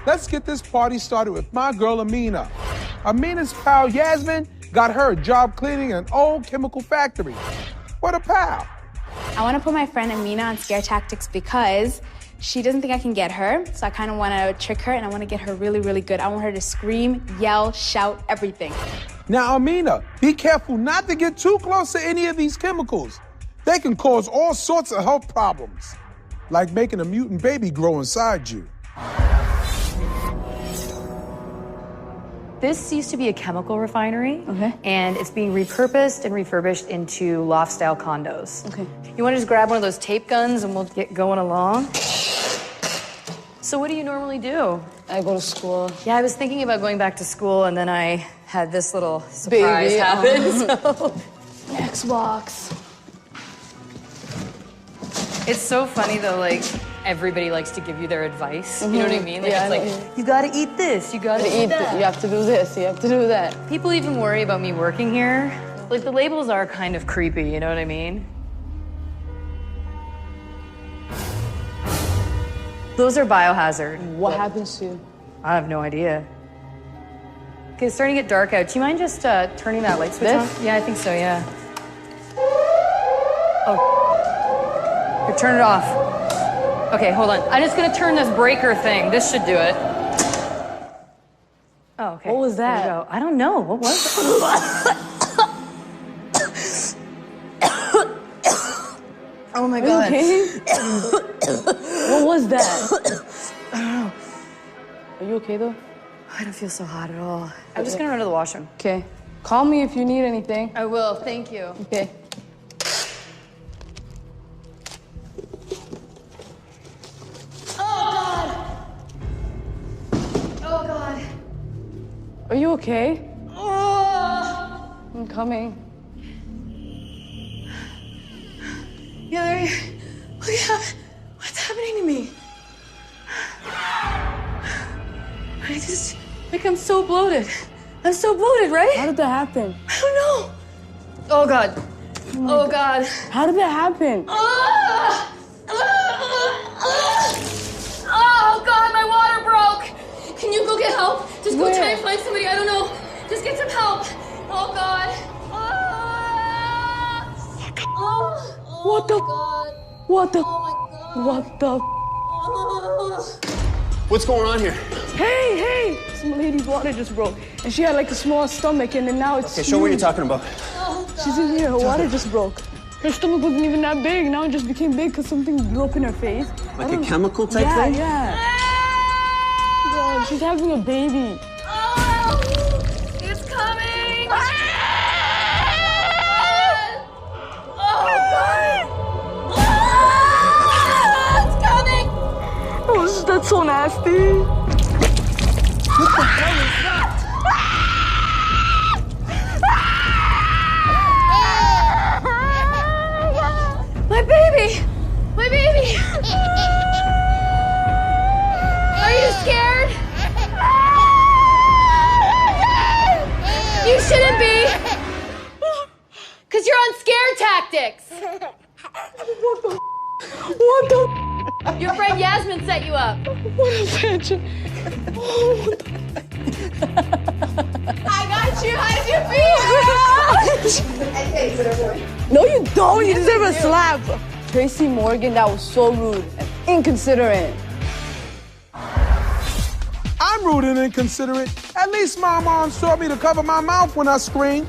Let's get this party started with my girl, Amina. Amina's pal, Yasmin, got her a job cleaning an old chemical factory. What a pal. I want to put my friend Amina on scare tactics because she doesn't think I can get her, so I kind of want to trick her, and I want to get her really, really good. I want her to scream, yell, shout, everything. Now, Amina, be careful not to get too close to any of these chemicals. They can cause all sorts of health problems, like making a mutant baby grow inside you. This used to be a chemical refinery, and it's being repurposed and refurbished into loft-style condos. Okay. You want to just grab one of those tape guns and we'll get going along? So what do you normally do? I go to school. Yeah, I was thinking about going back to school, and then I had this little surprise happen. So. Xbox. It's so funny, though, like, everybody likes to give you their advice. You know what I mean? Like, Yeah, it's like, you gotta eat this, you gotta eat that. You have to do this, you have to do that. People even worry about me working here. Like, the labels are kind of creepy, you know what I mean? Those are biohazard. What happens to you? I have no idea. Okay, it's starting to get dark out. Do you mind just turning that light switch on? Yeah, I think so, yeah. Oh. Here, turn it off. Okay, hold on. I'm just gonna turn this breaker thing. This should do it. Oh, okay. What was that? There we go. I don't know. What was it? Oh my God. Are you okay? What was that? I don't know. Are you okay though? I don't feel so hot at all. I'm just gonna run to the washroom. Okay. Call me if you need anything. I will, thank you. Okay. Oh God. Are you okay? Oh. I'm coming. Yeah, there you look at what's happening to me. I'm so bloated. I'm so bloated, right? How did that happen? I don't know. Oh God. Oh God. How did that happen? Oh God, my water broke. Can you go get help? Just go try and find somebody. I don't know. Just get some help. Oh God. What the? God. What the? Oh my God. What the? What's going on here? Hey, hey! Some lady's water just broke, and she had like a small stomach, and then now it's. Okay, show what you're talking about. She's in here. Her water just broke. Her stomach wasn't even that big. Now it just became big because something blew up in her face. Like a chemical type thing? Yeah. God, she's having a baby. Oh, it's coming. Oh, that's so nasty. What the hell is that? My baby! My baby! Are you scared? You shouldn't be! Because you're on scare tactics! What the? Your friend Yasmin set you up. What a bitch. Oh, I got you! How did you feel? no, you don't. You deserve a slap. Tracy Morgan, that was so rude and inconsiderate. I'm rude and inconsiderate. At least my mom taught me to cover my mouth when I scream.